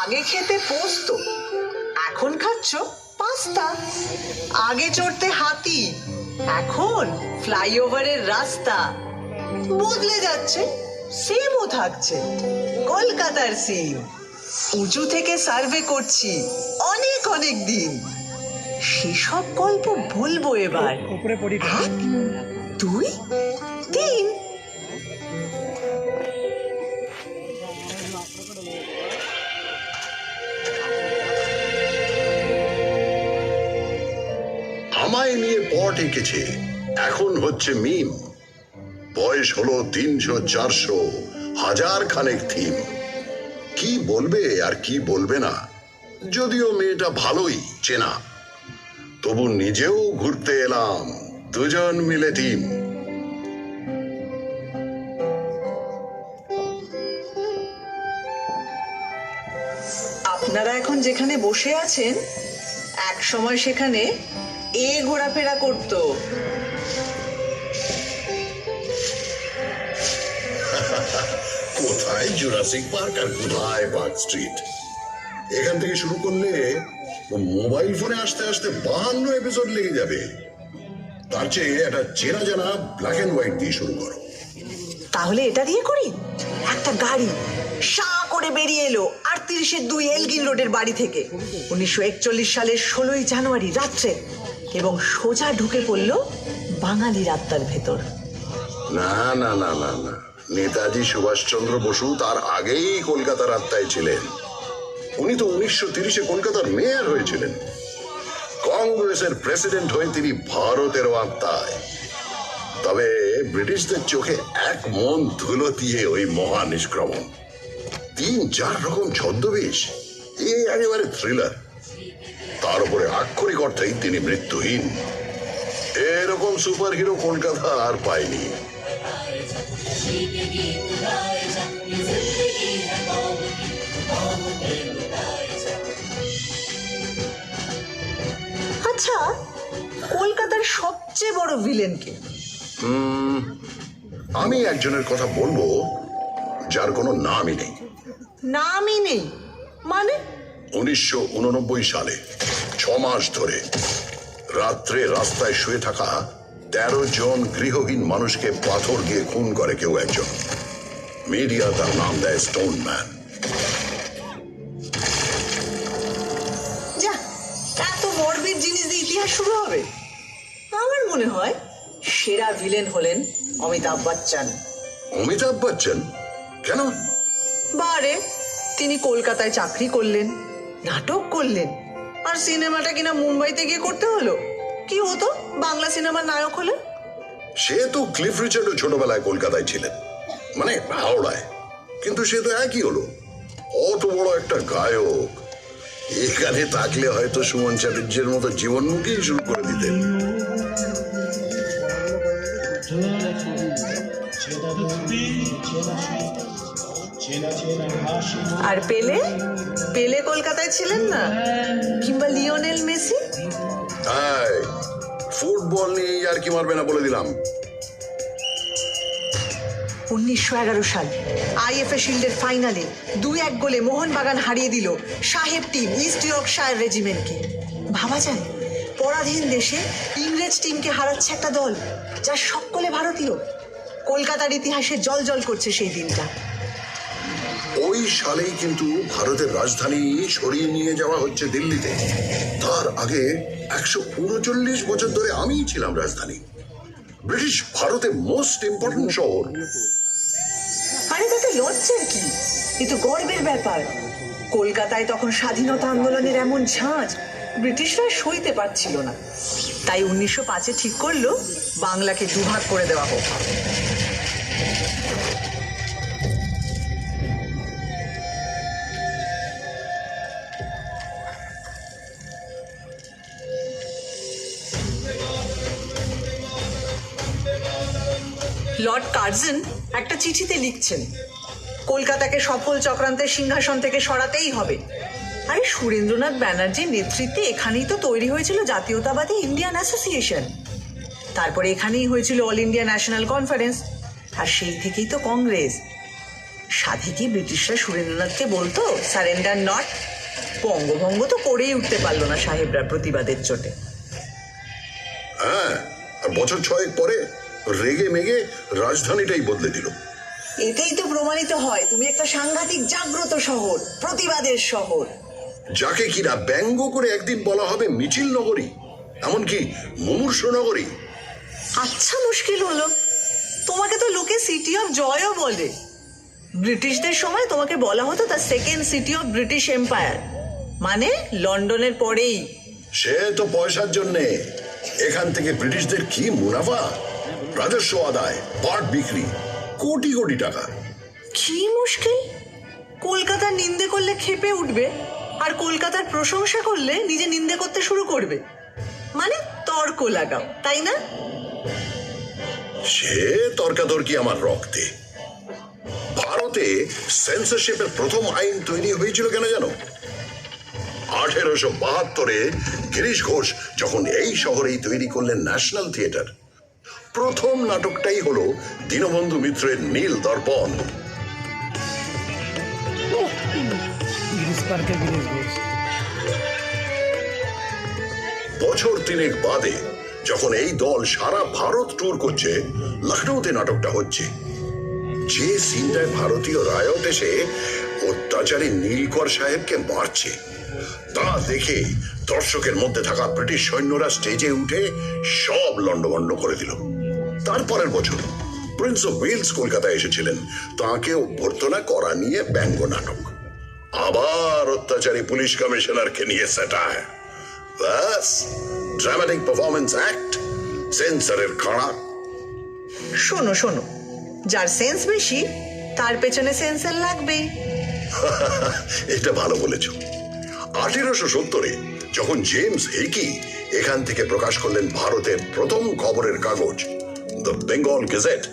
আগে খেতে পোস্ত, এখন খাচ্ছ পাস্তা। আগে চড়তে হাতি, এখন ফ্লাইওভারের রাস্তা। বদলে যাচ্ছে, সিমও থাকছে, কলকাতার সিম। উঁচু থেকে সার্ভে করছি অনেক অনেক দিন। সেসব গল্প বলবো এবার। 1, 2, 3। আমায় নিয়ে পট এঁকেছে, এখন হচ্ছে মিম। বয়স হলো 300, 400, 1000 খানেক থিম। কি বলবে আর কি বলবে না, যদিও মেয়েটা ভালোই চেনা, তবু নিজেও ঘুরতে এলাম, দুজন মিলে টিম। আপনারা এখন যেখানে বসে আছেন, এক সময় সেখানে এ ঘোরাফেরা করত। কোথায় জুরাসিক পার্ক আর কোথায় পার্ক স্ট্রিট। এখান থেকে শুরু করলে মোবাইল ফোনে আসতে আসতে 52 এপিসোড লেগে যাবে। তার চেয়ে একটা চেনা জানা ব্ল্যাক এন্ড হোয়াইট দিয়ে শুরু করো। তাহলে এটা দিয়ে করি। একটা গাড়ি সা করে বেরিয়ে এলো 38-2 এলগিন রোডের বাড়ি থেকে 1941 সালের 16ই জানুয়ারি রাত্রে, এবং সোজা ঢুকে পড়ল বাঙালির আত্মার ভেতর। না না না না না, নেতাজি সুভাষচন্দ্র বসু তার আগেই কলকাতার আত্মায় ছিলেন। উনি তো 1930-এ কলকাতার মেয়র হয়েছিলেন। কংগ্রেসের প্রেসিডেন্ট হয়ে তিনি ভারতেরও আত্মায়। তবে ব্রিটিশদের চোখে এক মন ধুলো দিয়ে ওই মহা নিষ্ক্রমণ। 3-4 রকম ছদ্মবেশ, একেবারে থ্রিলার। তার উপরে আক্ষরিক অর্থেই তিনি মৃত্যুহীন। এরকম সুপার হিরো কলকাতা আর পায়নি। আচ্ছা, কলকাতার সবচেয়ে বড় ভিলেন কে? আমি একজনের কথা বলবো যার কোনো নামই নেই। নামই নেই মানে? 1989 সালে 6 মাস ধরে রাত্রে রাস্তায় শুয়ে থাকা 13 জন গৃহহীন মানুষকে পাথর দিয়ে খুন করে কেউ একজন। মিডিয়া তার নাম দেয় স্টোন ম্যান। যা, এত মরবিড জিনিস দিয়ে ইতিহাস শুরু হবে? আমার মনে হয় সেরা ভিলেন হলেন অমিতাভ বচ্চন। অমিতাভ বচ্চন? কেন? বারে, তিনি কলকাতায় চাকরি করলেন, নাটক করলেন, আর সিনেমাটা কিনা মুম্বাইতে গিয়ে করতে হলো। কি হতো বাংলা সিনেমার নায়ক হলে? সে তো ক্লিফ রিচার্ডও ছোটবেলায় কলকাতায় ছিলেন, মানে হাওড়ায়, কিন্তু সে তো একই হলো। অত বড় একটা গায়ক এখানে থাকলে হয়তো সুমন চ্যাটার্জির মতো জীবনমুখী শুরু করে দিতেন। আর পেলে? পেলে কলকাতায় ছিলেন না? কিংবা লিওনেল মেসি? ফুটবল নিয়ে আর কি মারবে না বলে দিলাম। 1911 সাল আইএফএ শিল্ডের ফাইনালে 2-1 গোলে মোহনবাগান হারিয়ে দিল সাহেব টিম ইস্ট ইয়র্কশায়ার রেজিমেন্টকে। ভাবা যায়, পরাধীন দেশে ইংরেজ টিমকে হারাচ্ছে একটা দল যার সকলে ভারতীয়। কলকাতার ইতিহাসে জল করছে সেই দিনটা। ওই সালেই কিন্তু ভারতের রাজধানী সরিয়ে নিয়ে যাওয়া হচ্ছে দিল্লিতে। তার আগে 139 বছর ধরে আমিই ছিলাম রাজধানী। ব্রিটিশ ভারতের মোস্ট ইম্পর্টেন্ট শহর। আরে তাতে লজ্জার কি? এ তো গর্বের ব্যাপার। কলকাতায় তখন স্বাধীনতা আন্দোলনের এমন ঝাঁজ, ব্রিটিশরা সইতে পারছিল না, তাই 1905-এ ঠিক করলো বাংলাকে দুভাগ করে দেওয়া হোক। লর্ড কার্জন একটা চিঠিতে লিখছেন, কলকাতাকে সফল চক্রান্তের সিংহাসন থেকে সরাতেই হবে। আরে সুরেন্দ্রনাথ ব্যানার্জির নেতৃত্বে এখানেই তো তৈরি হয়েছিল জাতীয়তাবাদী ইন্ডিয়ান অ্যাসোসিয়েশন, তারপরে এখানেই হয়েছিল অল ইন্ডিয়া ন্যাশনাল কনফারেন্স, আর সেই থেকেই তো কংগ্রেস। সাধে কি ব্রিটিশরা সুরেন্দ্রনাথকে বলতো সারেন্ডার নট? বঙ্গভঙ্গ তো করেই উঠতে পারলো না সাহেবরা প্রতিবাদের চোটে। হ্যাঁ, আর বছর 6 পরে রেগে মেগে রাজধানীটাই বদলে দিল। এতেই তো প্রমাণিত হয় তুমি একটা সাংঘাতিক জাগ্রত শহর, প্রতিবাদের শহর, যাকে কিনা ব্যঙ্গ করে একদিন বলা হবে মিছিল নগরী, এমনকি মুমূর্ষ নগরী। আচ্ছা মুশকিল হলো, তোমাকে তো লোকে সিটি অফ জয়ও বলে। ব্রিটিশদের সময় তোমাকে বলা হতো the second city of British empire, মানে লন্ডনের পরেই। সে তো পয়সার জন্যে। এখান থেকে ব্রিটিশদের কি মুনাফা, রাজস্ব আদায়, পাট বিক্রি, কোটি কোটি টাকা। কি মুশকিল, কলকাতার নিন্দে করলে খেপে উঠবে, আর কলকাতার প্রশংসা করলে নিজে নিন্দে করতে শুরু করবে, মানে তর্ক লাগাও, তাই না? সে তর্কাতর্কি আমার রক্তে। ভারতে সেন্সরশিপের প্রথম আইন তৈরি হয়েছিল কেন জানো? 1872-এ গিরিশ ঘোষ যখন এই শহরেই তৈরি করলেন ন্যাশনাল থিয়েটার, প্রথম নাটকটাই হলো দীনবন্ধু মিত্রের নীল দর্পণ। বছর 3 বাদে যখন এই দল সারা ভারত ট্যুর করছে, লখনৌতে নাটকটা হচ্ছে। যে সিনটায় ভারতীয় রায়ত এসে অত্যাচারী নীলকর সাহেবকে মারছে, তা দেখে দর্শকের মধ্যে থাকা ব্রিটিশ সৈন্যরা স্টেজে উঠে সব লন্ডভন্ড করে দিল। তারপরের বছর প্রিন্স অফ ওয়েলস কলকাতায় এসেছিলেন, তাকে অভ্যর্থনা করা নিয়ে ব্যঙ্গ নাটক। আবার অত্যাচারী পুলিশ কমিশনারকে নিয়ে স্যাটায়ার। ব্যাস, ড্রামাটিক পারফরমেন্স অ্যাক্ট, সেন্সরের খাড়া। শোনো শোনো, যার সেন্স বেশি তার পেছনে সেন্সর লাগবেই। এটা ভালো বলেছ। 1870-এ যখন জেমস হেকি এখান থেকে প্রকাশ করলেন ভারতের প্রথম খবরের কাগজ দ্য বেঙ্গল গেজেট,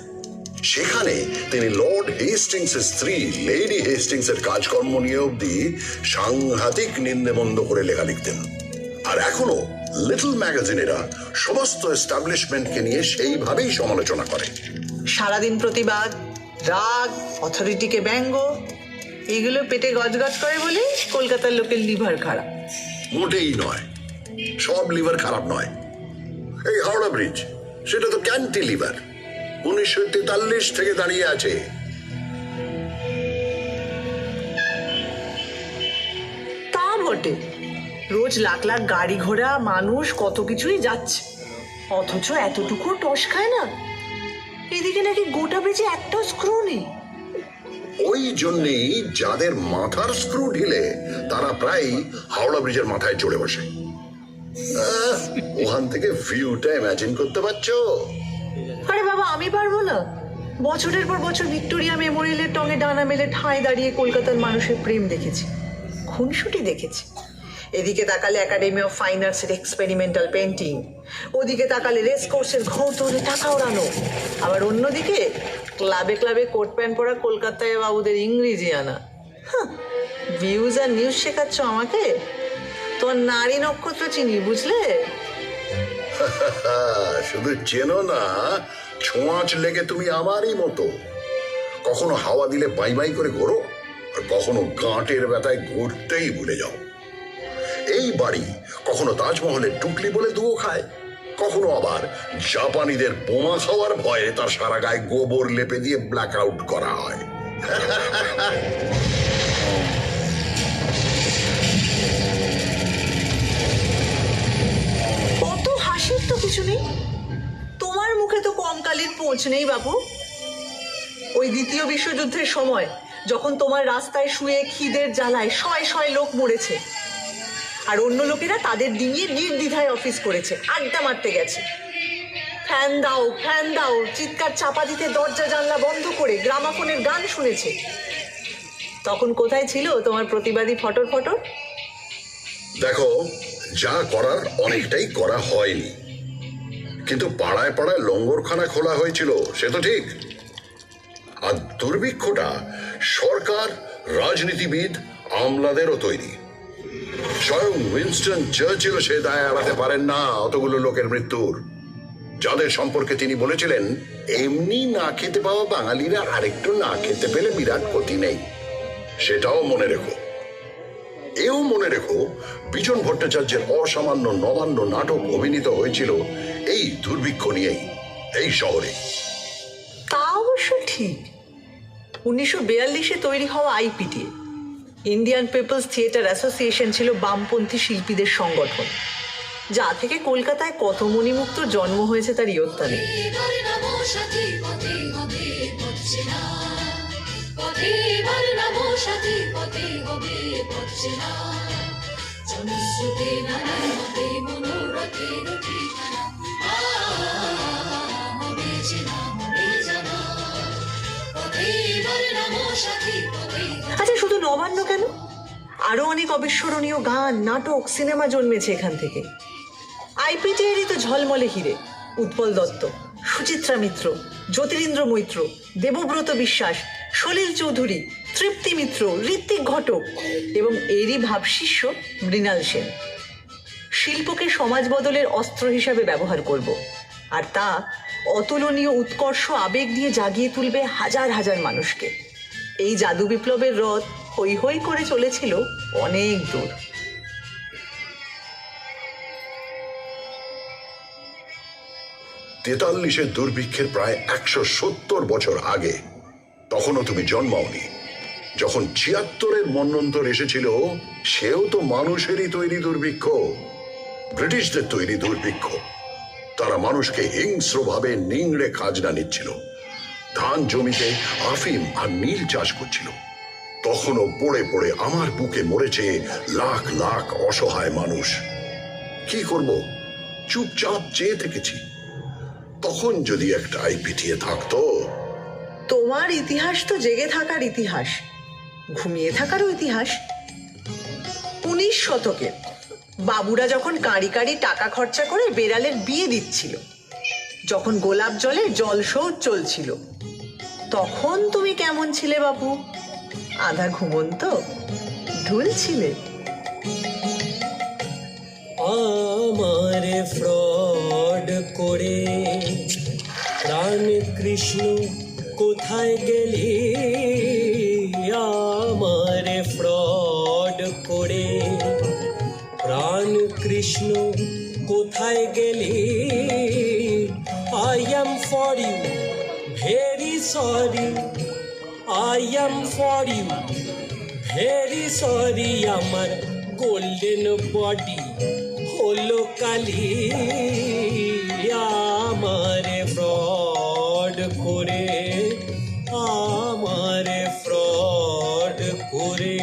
সেখানে তিনি লর্ড হেস্টিংসের স্ত্রী লেডি হেস্টিংসের কাজকর্ম নিয়ে অব্দি সাংঘাতিক নিন্দেমন্দ করে লেখা লিখতেন। আর এখনো লিটল ম্যাগাজিনেরা সমস্ত এস্টাবলিশমেন্টকে নিয়ে সেইভাবেই সমালোচনা করে। সারাদিন প্রতিবাদ, রাগ, অথরিটিকে ব্যঙ্গ, এগুলো পেটে গজগজ করে বলে কলকাতার লোকের লিভার খারাপ। মোটেই নয়, সব লিভার খারাপ নয়। এই হাওড়া ব্রিজ, সেটা তো ক্যান্টিলিভার, 1943 থেকে দাঁড়িয়ে আছে। তা বটে, রোজ লাখ লাখ গাড়ি ঘোড়া, মানুষ, কত কিছুই যাচ্ছে, অথচ এতটুকু টস খায় না। এদিকে নাকি গোটা ব্রিজে একটা স্ক্রু নেই। ওই জন্যেই যাদের মাথার স্ক্রু ঢিলে তারা প্রায় হাওড়া ব্রিজের মাথায় চড়ে বসে। ওখান থেকে ভিউটা ইমাজিন করতে পারছো? আরে বাবা, আমি পারবো না? বছরের পর বছর ভিক্টোরিয়া মেমোরিয়ালের টঙে ডানা মেলে ঠাঁই দাঁড়িয়ে কলকাতার মানুষের প্রেম দেখেছি, খুনসুটি দেখেছি। এদিকে তাকালে একাডেমি অফ ফাইন আর্টসের এক্সপেরিমেন্টাল পেন্টিং, ওদিকে তাকালে রেস কোর্সের ঘর ধরে টাকা ওড়ানো, আবার অন্যদিকে ক্লাবে ক্লাবে কোট প্যান্ট পরা কলকাতায় বাবুদের ইংরেজি আনা। ভিউজ আর নিউজ শেখাচ্ছ আমাকে? তোমার নারী নক্ষত্র চিনি, বুঝলে? শুধু চেনো না, ছোঁয়াচ লেগে তুমি আমারই মতো। কখনো হাওয়া দিলে বাই বাই করে ঘোরো, আর কখনো গাঁটের ব্যথায় ঘুরতেই ভুলে যাও। এই বাড়ি কখনো তাজমহলের টুকলি বলে দুও খায়, কখনো আবার জাপানিদের বোমা খাওয়ার ভয়ে তার সারা গায়ে গোবর লেপে দিয়ে ব্ল্যাক আউট করা হয়। কত হাসির তো কিছু নেই, তোমার মুখে তো কমকালির পৌঁছ নেই বাবু। ওই দ্বিতীয় বিশ্বযুদ্ধের সময় যখন তোমার রাস্তায় শুয়ে খিদের জ্বালায় শয়ে শয়ে লোক মরেছে, আর অন্য লোকেরা তাদের ডিঙিয়ে নির্দ্বিধায় অফিস করেছে, আড্ডা মারতে গেছে। ফ্যান দাও, ফ্যান দাও চিৎকার চাপা দিতে দরজা জানলা বন্ধ করে গ্রামাফোনের গান শুনেছে। তখন কোথায় ছিল তোমার প্রতিবাদী ফটর ফটর? দেখো, যা করার অনেকটাই করা হয়নি, কিন্তু পাড়ায় পাড়ায় লঙ্গরখানা খোলা হয়েছিল, সে তো ঠিক। আর দুর্ভিক্ষটা সরকার, রাজনীতিবিদ, আমলাদেরও তৈরি। স্বয়ং উইনস্টন চার্চিলও সে দায় এড়াতে পারেন না অতগুলো লোকের মৃত্যুর, যাদের সম্পর্কে তিনি বলেছিলেন, এমনি না খেতে পাওয়া বাঙালিরা আরেকটু না খেতে পেলে বিরাট ক্ষতি নেই। সেটাও মনে রেখো। এও মনে রেখো, বিজন ভট্টাচার্যের অসামান্য নবান্ন নাটক অভিনীত হয়েছিল এই দুর্ভিক্ষ নিয়েই, এই শহরে। তা অবশ্য ঠিক। 1942-এ তৈরি হওয়া IPTA, Indian People's Theatre Association, ছিল বামপন্থী শিল্পীদের সংগঠন, যা থেকে কলকাতায় কত মণিমুক্ত জন্ম হয়েছে তার ইয়ত্তা নেই। আচ্ছা, শুধু নবান্ন কেন, আরো অনেক অবিস্মরণীয় গান, নাটক, সিনেমা জন্মেছে এখান থেকে। আইপিটিএরই তো ঝলমলে হিরে উৎপল দত্ত, সুচিত্রা মিত্র, জ্যোতিরিন্দ্র মৈত্র, দেবব্রত বিশ্বাস, সলিল চৌধুরী, তৃপ্তি মিত্র, ঋত্বিক ঘটক এবং এরই ভাবশিষ্য মৃণাল সেন। শিল্পকে সমাজ বদলের অস্ত্র হিসাবে ব্যবহার করব, আর তা অতুলনীয় উৎকর্ষ আবেগ দিয়ে জাগিয়ে তুলবে হাজার হাজার মানুষকে। এই জাদু বিপ্লবের রথ হৈ হৈ করে চলেছিল অনেক দূর। 43-এর দুর্ভিক্ষের প্রায় 170 বছর আগে, তখনও তুমি জন্মাওনি। যখন 76-এর মন্বন্তর এসেছিল, সেও তো মানুষেরই তৈরি দুর্ভিক্ষ, ব্রিটিশদের তৈরি দুর্ভিক্ষ। তারা মানুষকে হিংস্রভাবে নিংড়ে খাজনা নিচ্ছিল, ধান জমিতে আফিম আর নীল চাষ করছিল। তখনও পড়ে পড়ে আমার বুকে মরেছে লাখ লাখ অসহায় মানুষ। কি করব, চুপচাপ চেয়ে থেকেছি। তখন যদি একটা আইপিটিএ থাকতো। তোমার ইতিহাস তো জেগে থাকার ইতিহাস, ঘুমিয়ে থাকারও ইতিহাস। 19 শতকে বাবুরা যখন কাঁড়ি কাঁড়ি টাকা খরচা করে বেড়ালের বিয়ে দিচ্ছিল, যখন গোলাপ জলে জল শৌচ চলছিল, তখন তুমি কেমন ছিলে বাবু? আধা ঘুমন্ত ঢুল ছিলে। আমার ফ্রড করে প্রাণ কৃষ্ণ কোথায় গেলি? আমার ফ্রড করে প্রাণ কৃষ্ণ কোথায় গেলি? I am for you very sorry, I am for you very sorry. আমার গোল্ডেন বডি হলো কালি, আমার ফ্রড করে, আমার ফ্রড করে।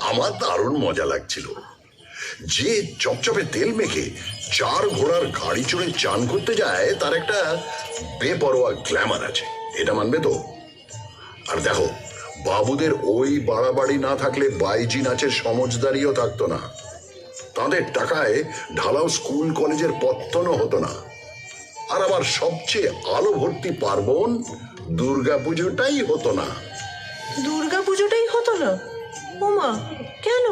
আমার দারুণ মজা লাগছিল। যে চপচপে তেল মেখে 4 ঘোড়ার গাড়ি চড়ে চান করতে যায়, তার একটা বেপরোয়া গ্ল্যামার আছে, এটা মানবে তো? আর দেখো, বাবুদের ওই বাড়াবাড়ি না থাকলে বাইজি নাচের সমজদারিও থাকতো না। তাদের টাকায় ঢালাও স্কুল কলেজের পত্তনও হতো না। আর আবার সবচেয়ে আলো ভর্তি পার্বণ দুর্গাপুজোটাই হতো না। দুর্গাপুজোটাই হতো না? ওমা, কেন?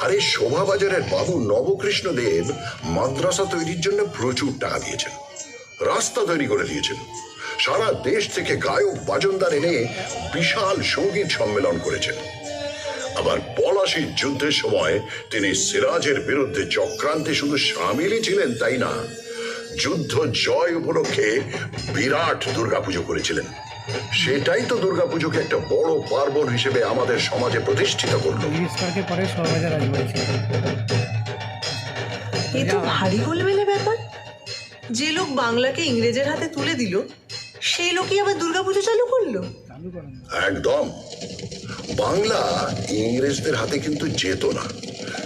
আরে শোভাবাজারের বাবু নবকৃষ্ণ দেব মাদ্রাসা তৈরির জন্য প্রচুর টাকা দিয়েছেন, রাস্তা তৈরি করে দিয়েছেন, সারা দেশ থেকে গায়ক বাজনদার এনে বিশাল সঙ্গীত সম্মেলন করেছেন। আবার পলাশির যুদ্ধের সময় তিনি সিরাজের বিরুদ্ধে চক্রান্তে শুধু সামিলই ছিলেন তাই না, যুদ্ধ জয় উপলক্ষে বিরাট দুর্গাপুজো করেছিলেন। সেটাই তো দুর্গাপুজোকে একটা বড় পার্বণ হিসেবে আমাদের সমাজে প্রতিষ্ঠিত করলো। এ তো ভারী গোলমেলে ব্যাপার। যে লোক বাংলাকে ইংরেজের হাতে তুলে দিল, সেই লোকই আবার দুর্গাপুজো চালু করলো। একদম। বাংলা ইংরেজদের হাতে কিন্তু যেত না,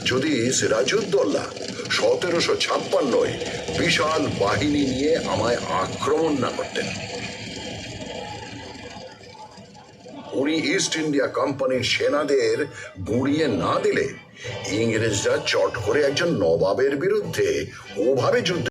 যদি সিরাজউদ্দৌলা 1756 বিশাল বাহিনী নিয়ে আমায় আক্রমণ না করতেন। উনি ইস্ট ইন্ডিয়া কোম্পানির সেনাদের গুঁড়িয়ে না দিলে ইংরেজরা চট করে একজন নবাবের বিরুদ্ধে ওভাবে যুদ্ধ